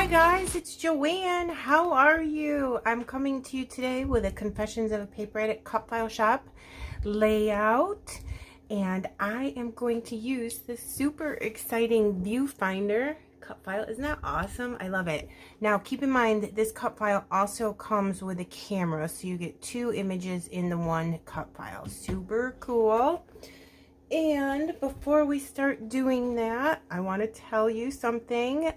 Hi guys, it's Joanne. How are you? I'm coming to you today with a Confessions of a Paper Addict cut file shop layout, and I am going to use this super exciting viewfinder cut file. Isn't that awesome? I love it. Now keep in mind that this cut file also comes with a camera, so you get two images in the one cut file. Super cool. And before we start doing that, I want to tell you something.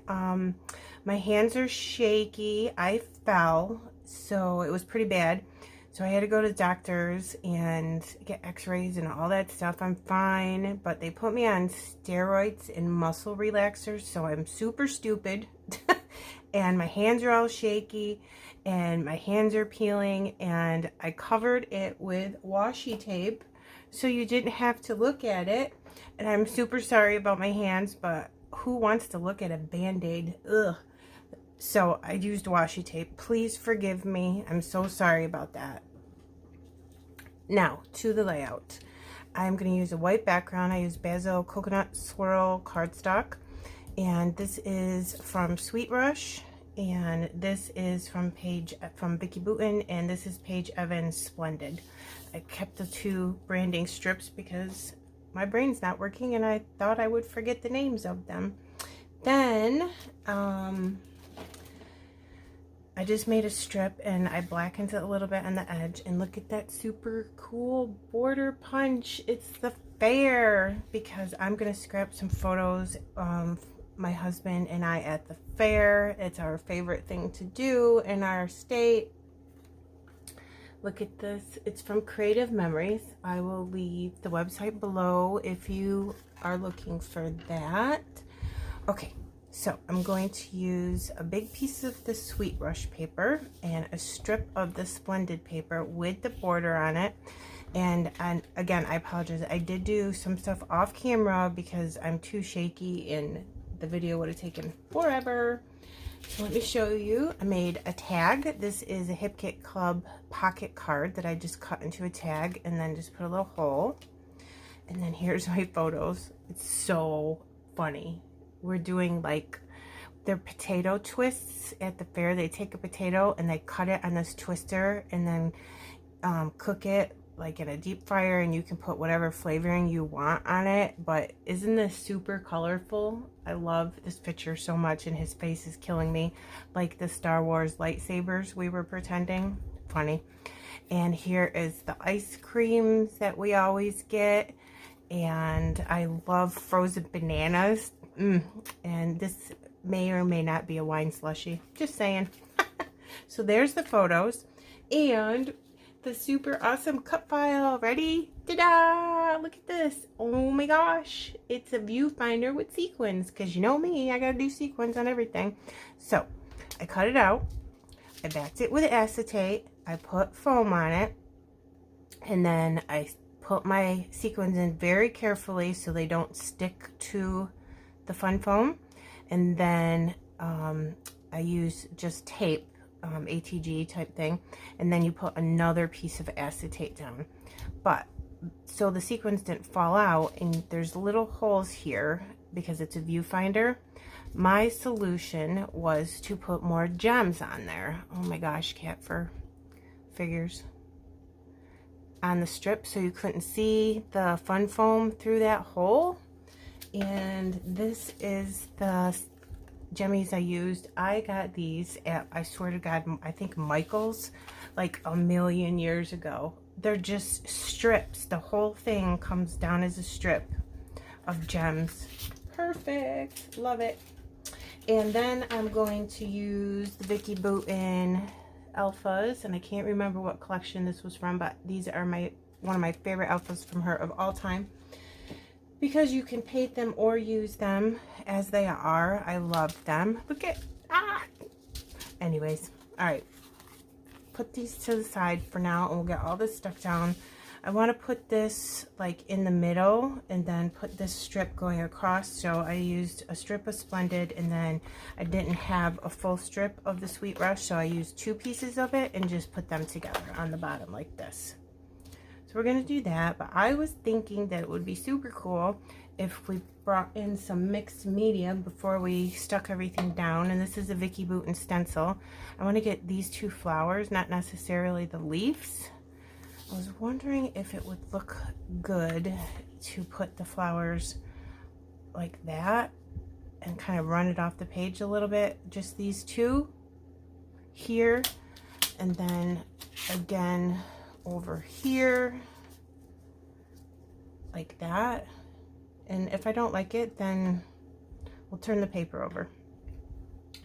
My hands are shaky. I fell, so it was pretty bad. So I had to go to the doctors and get x-rays and all that stuff. I'm fine, but they put me on steroids and muscle relaxers, so I'm super stupid. And my hands are all shaky and my hands are peeling, and I covered it with washi tape so you didn't have to look at it. And I'm super sorry about my hands, but who wants to look at a band-aid? Ugh. So I used washi tape. Please forgive me. I'm so sorry about that. Now to the layout. I'm going to use a white background. I use Basil Coconut Swirl cardstock, and this is from Sweet Rush, and this is from Paige, from Vicki Boutin, and this is Paige Evans Splendid. I kept the two branding strips because my brain's not working and I thought I would forget the names of them. Then I just made a strip and I blackened it a little bit on the edge, and look at that super cool border punch. It's the fair, because I'm gonna scrap some photos of my husband and I at the fair. It's our favorite thing to do in our state. Look at this. It's from Creative Memories. I will leave the website below if you are looking for that. Okay, so I'm going to use a big piece of the Sweet Rush paper and a strip of the Splendid paper with the border on it. And again, I apologize. I did do some stuff off camera because I'm too shaky and the video would have taken forever. So let me show you. I made a tag. This is a Hip Kit Club pocket card that I just cut into a tag and then just put a little hole. And then here's my photos. It's so funny. We're doing like, they're potato twists at the fair. They take a potato and they cut it on this twister and then cook it like in a deep fryer, and you can put whatever flavoring you want on it. But isn't this super colorful? I love this picture so much, and his face is killing me, like the Star Wars lightsabers we were pretending. Funny. And here is the ice creams that we always get, and I love frozen bananas. And this may or may not be a wine slushie, just saying. So there's the photos and the super awesome cut file. Ready? Ta-da! Look at this. Oh my gosh. It's a viewfinder with sequins, because you know me, I gotta do sequins on everything. So I cut it out. I backed it with acetate. I put foam on it. And then I put my sequins in very carefully so they don't stick to the fun foam. And then I use just tape, ATG type thing, and then you put another piece of acetate down. But so the sequins didn't fall out, and there's little holes here because it's a viewfinder. My solution was to put more gems on there. Oh my gosh, cat fur figures on the strip, so you couldn't see the fun foam through that hole. And this is the jemmies I used. I got these at, I swear to God, I think Michael's, like a million years ago. They're just strips. The whole thing comes down as a strip of gems. Perfect. Love it. And then I'm going to use the Vicki Boutin alphas, and I can't remember what collection this was from, but these are one of my favorite alphas from her of all time, because you can paint them or use them as they are. I love them. Look at, anyways, all right, put these to the side for now, and we'll get all this stuff down. I want to put this like in the middle and then put this strip going across. So I used a strip of Splendid, and then I didn't have a full strip of the Sweet Rush, so I used two pieces of it and just put them together on the bottom like this. So we're going to do that, but I was thinking that it would be super cool if we brought in some mixed media before we stuck everything down. And this is a Vicki Boutin stencil. I want to get these two flowers, not necessarily the leaves. I was wondering if it would look good to put the flowers like that and kind of run it off the page a little bit. Just these two here, and then again over here like that. And if I don't like it, then we'll turn the paper over.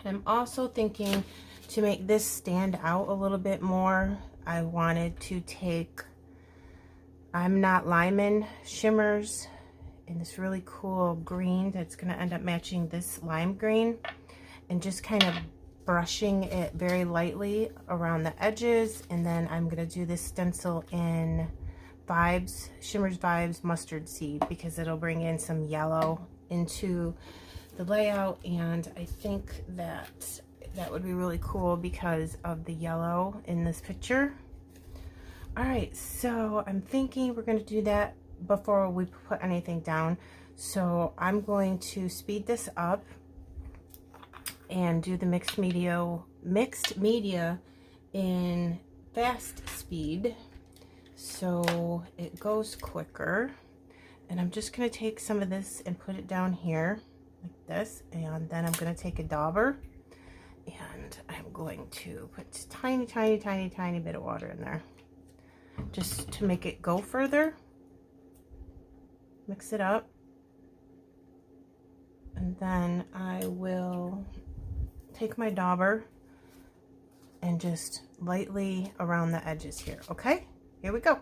I'm also thinking to make this stand out a little bit more, I wanted to take I'm Not Lyman shimmers in this really cool green that's going to end up matching this lime green, and just kind of brushing it very lightly around the edges. And then I'm going to do this stencil in Vibes, Shimmers Vibes Mustard Seed, because it'll bring in some yellow into the layout, and I think that that would be really cool because of the yellow in this picture. All right, so I'm thinking we're going to do that before we put anything down. So I'm going to speed this up and do the mixed media in fast speed, so it goes quicker. And I'm just going to take some of this and put it down here like this, and then I'm going to take a dauber and I'm going to put tiny bit of water in there just to make it go further. Mix it up, and then I will take my dauber and just lightly around the edges here. Okay, here we go.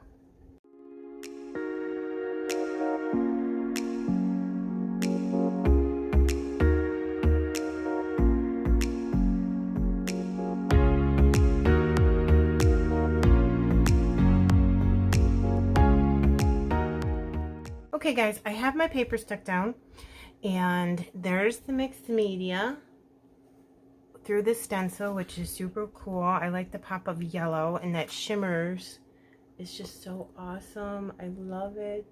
Okay guys, I have my paper stuck down, and there's the mixed media through the stencil, which is super cool. I like the pop of yellow, and that shimmers is just so awesome. I love it.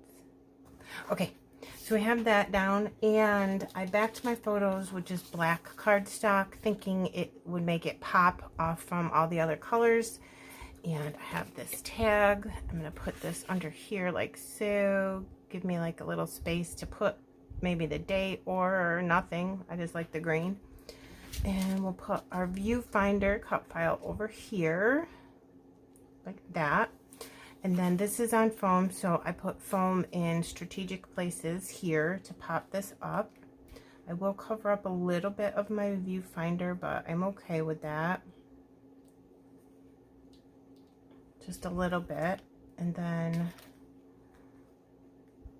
Okay, so we have that down, and I backed my photos with just black cardstock, thinking it would make it pop off from all the other colors. And I have this tag. I'm going to put this under here like so. Give me like a little space to put maybe the date or nothing. I just like the green. And we'll put our viewfinder cut file over here like that. And then this is on foam, so I put foam in strategic places here to pop this up. I will cover up a little bit of my viewfinder, but I'm okay with that. Just a little bit. And then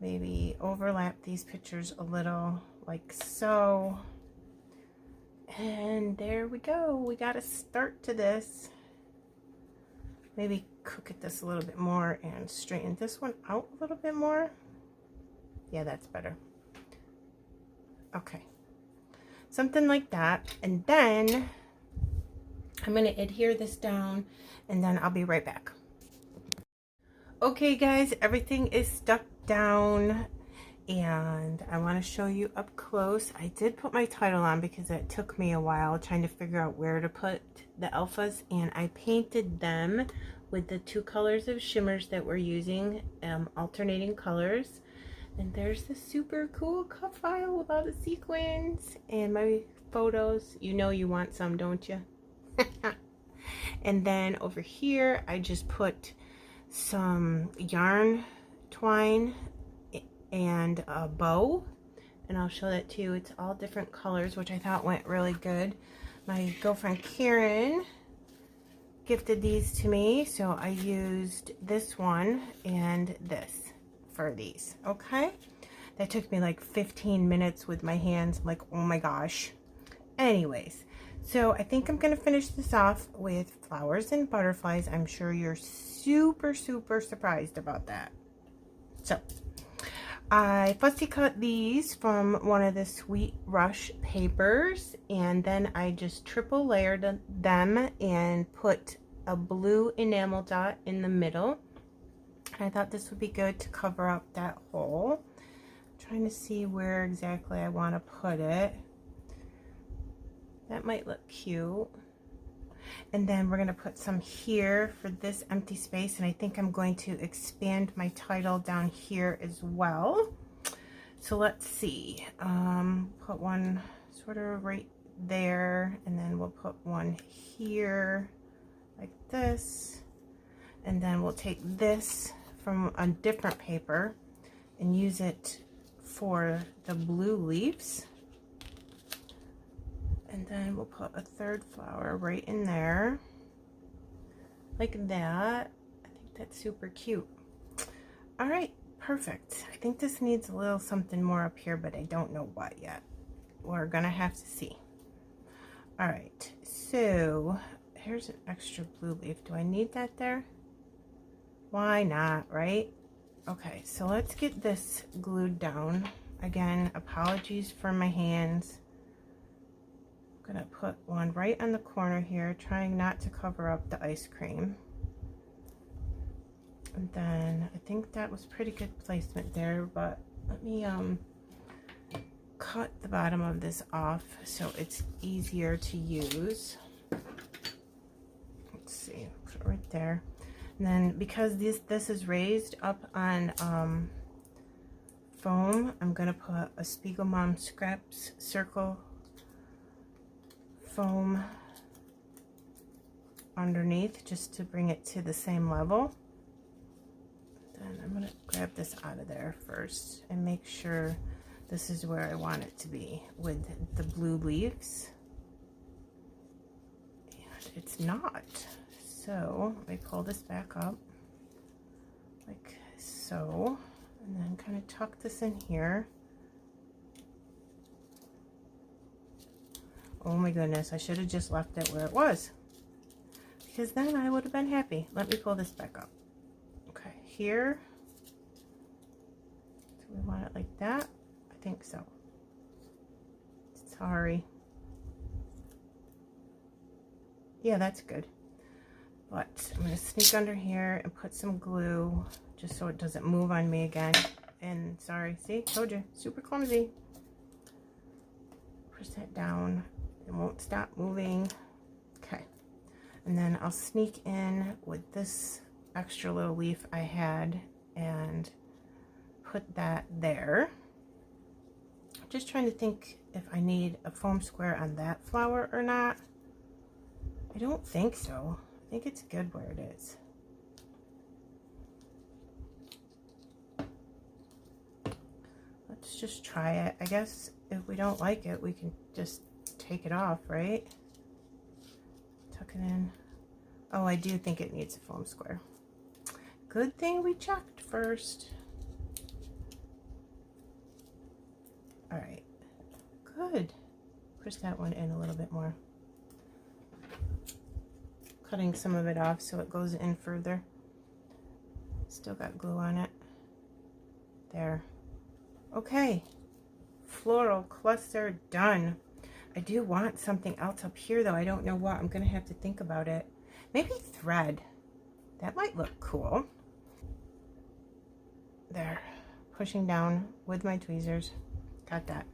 maybe overlap these pictures a little like so. And there we go. We got a start to this. Maybe crooked this a little bit more and straighten this one out a little bit more. Yeah, that's better. Okay. Something like that. And then I'm going to adhere this down, and then I'll be right back. Okay guys, everything is stuck down, and I want to show you up close. I did put my title on because it took me a while trying to figure out where to put the alphas, and I painted them with the two colors of shimmers that we're using, alternating colors. And there's the super cool cut file with all the sequins and my photos. You know you want some, don't you? And then over here I just put some yarn twine and a bow, and I'll show that too. It's all different colors, which I thought went really good. My girlfriend Karen gifted these to me, so I used this one and this for these. Okay, that took me like 15 minutes with my hands. I'm like, oh my gosh. Anyways, so I think I'm gonna finish this off with flowers and butterflies. I'm sure you're super surprised about that. So I fussy cut these from one of the Sweet Rush papers, and then I just triple layered them and put a blue enamel dot in the middle. I thought this would be good to cover up that hole. I'm trying to see where exactly I want to put it. That might look cute. And then we're going to put some here for this empty space, and I think I'm going to expand my title down here as well. So let's see, put one sort of right there, and then we'll put one here like this, and then we'll take this from a different paper and use it for the blue leaves. And then we'll put a third flower right in there, like that. I think that's super cute. All right, perfect. I think this needs a little something more up here, but I don't know what yet. We're gonna have to see. All right, so here's an extra blue leaf. Do I need that there? Why not, right? Okay, so let's get this glued down. Again, apologies for my hands. I'm gonna put one right on the corner here, trying not to cover up the ice cream. And then I think that was pretty good placement there, but let me cut the bottom of this off so it's easier to use. Let's see, put it right there. And then because this is raised up on foam, I'm gonna put a Spiegelmom Scraps Circle foam underneath just to bring it to the same level. Then I'm going to grab this out of there first and make sure this is where I want it to be with the blue leaves. And it's not. So let me pull this back up like so, and then kind of tuck this in here. Oh my goodness, I should have just left it where it was, because then I would have been happy. Let me pull this back up. Okay, here. Do we want it like that? I think so. Sorry. Yeah, that's good. But I'm going to sneak under here and put some glue just so it doesn't move on me again. And sorry, see, told you, super clumsy. Push that down. It won't stop moving. Okay, and then I'll sneak in with this extra little leaf I had and put that there. I'm just trying to think if I need a foam square on that flower or not. I don't think so. I think it's good where it is. Let's just try it. I guess if we don't like it, we can just take it off, right? Tuck it in. Oh, I do think it needs a foam square. Good thing we checked first. All right, good. Push that one in a little bit more. Cutting some of it off so it goes in further. Still got glue on it. There. Okay, floral cluster done. I do want something else up here though. I don't know what. I'm gonna have to think about it. Maybe thread. That might look cool. There, pushing down with my tweezers. Got that.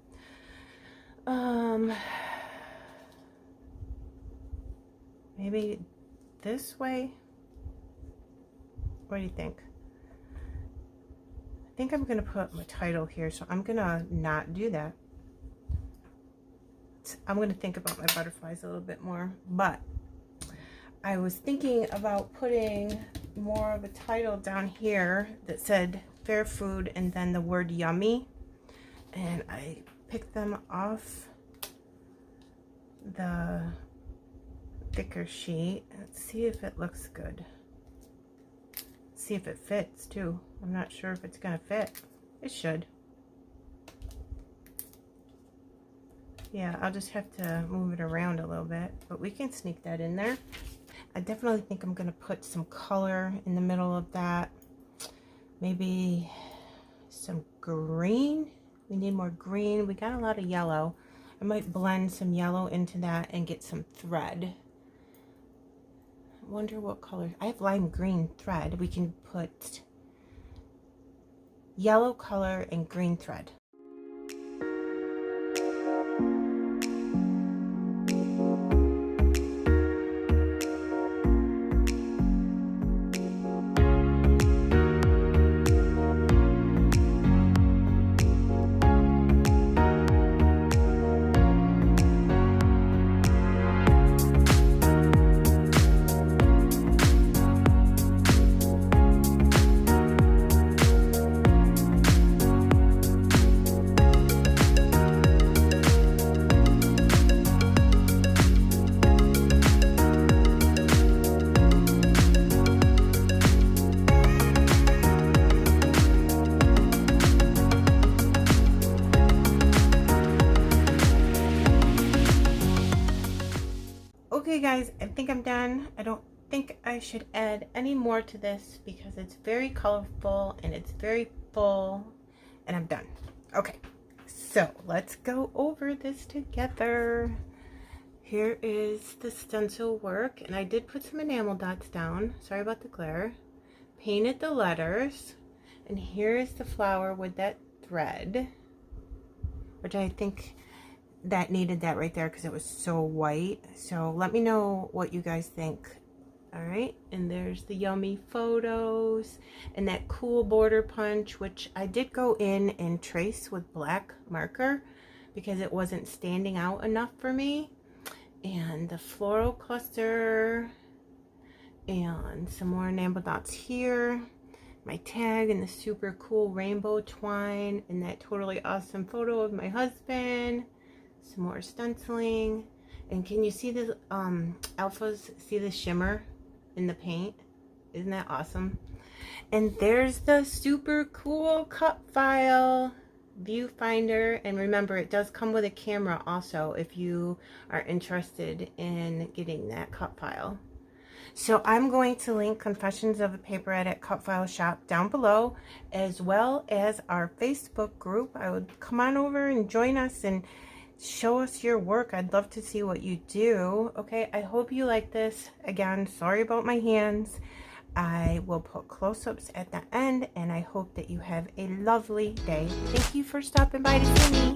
Maybe this way. What do you think? I think I'm gonna put my title here, so I'm gonna not do that. I'm going to think about my butterflies a little bit more, but I was thinking about putting more of a title down here that said fair food and then the word yummy, and I picked them off the thicker sheet. Let's see if it looks good. See if it fits too. I'm not sure if it's going to fit. It should. Yeah, I'll just have to move it around a little bit, but we can sneak that in there. I definitely think I'm going to put some color in the middle of that. Maybe some green. We need more green. We got a lot of yellow. I might blend some yellow into that and get some thread. I wonder what color. I have lime green thread. We can put yellow color and green thread. Okay guys, I think I'm done. I don't think I should add any more to this because it's very colorful and it's very full, and I'm done. Okay, so let's go over this together. Here is the stencil work, and I did put some enamel dots down. Sorry about the glare. Painted the letters, and here is the flower with that thread, which I think that needed that right there because it was so white. So let me know what you guys think. All right, and there's the yummy photos and that cool border punch, which I did go in and trace with black marker because it wasn't standing out enough for me. And the floral cluster and some more enamel dots here, my tag and the super cool rainbow twine, and that totally awesome photo of my husband. Some more stenciling. And can you see the alphas? See the shimmer in the paint? Isn't that awesome? And there's the super cool cut file viewfinder. And remember, it does come with a camera also if you are interested in getting that cut file. So I'm going to link Confessions of a Paper Addict cut file shop down below, as well as our Facebook group. I would come on over and join us and show us your work. I'd love to see what you do. Okay, I hope you like this. Again, sorry about my hands. I will put close-ups at the end, and I hope that you have a lovely day. Thank you for stopping by to see me.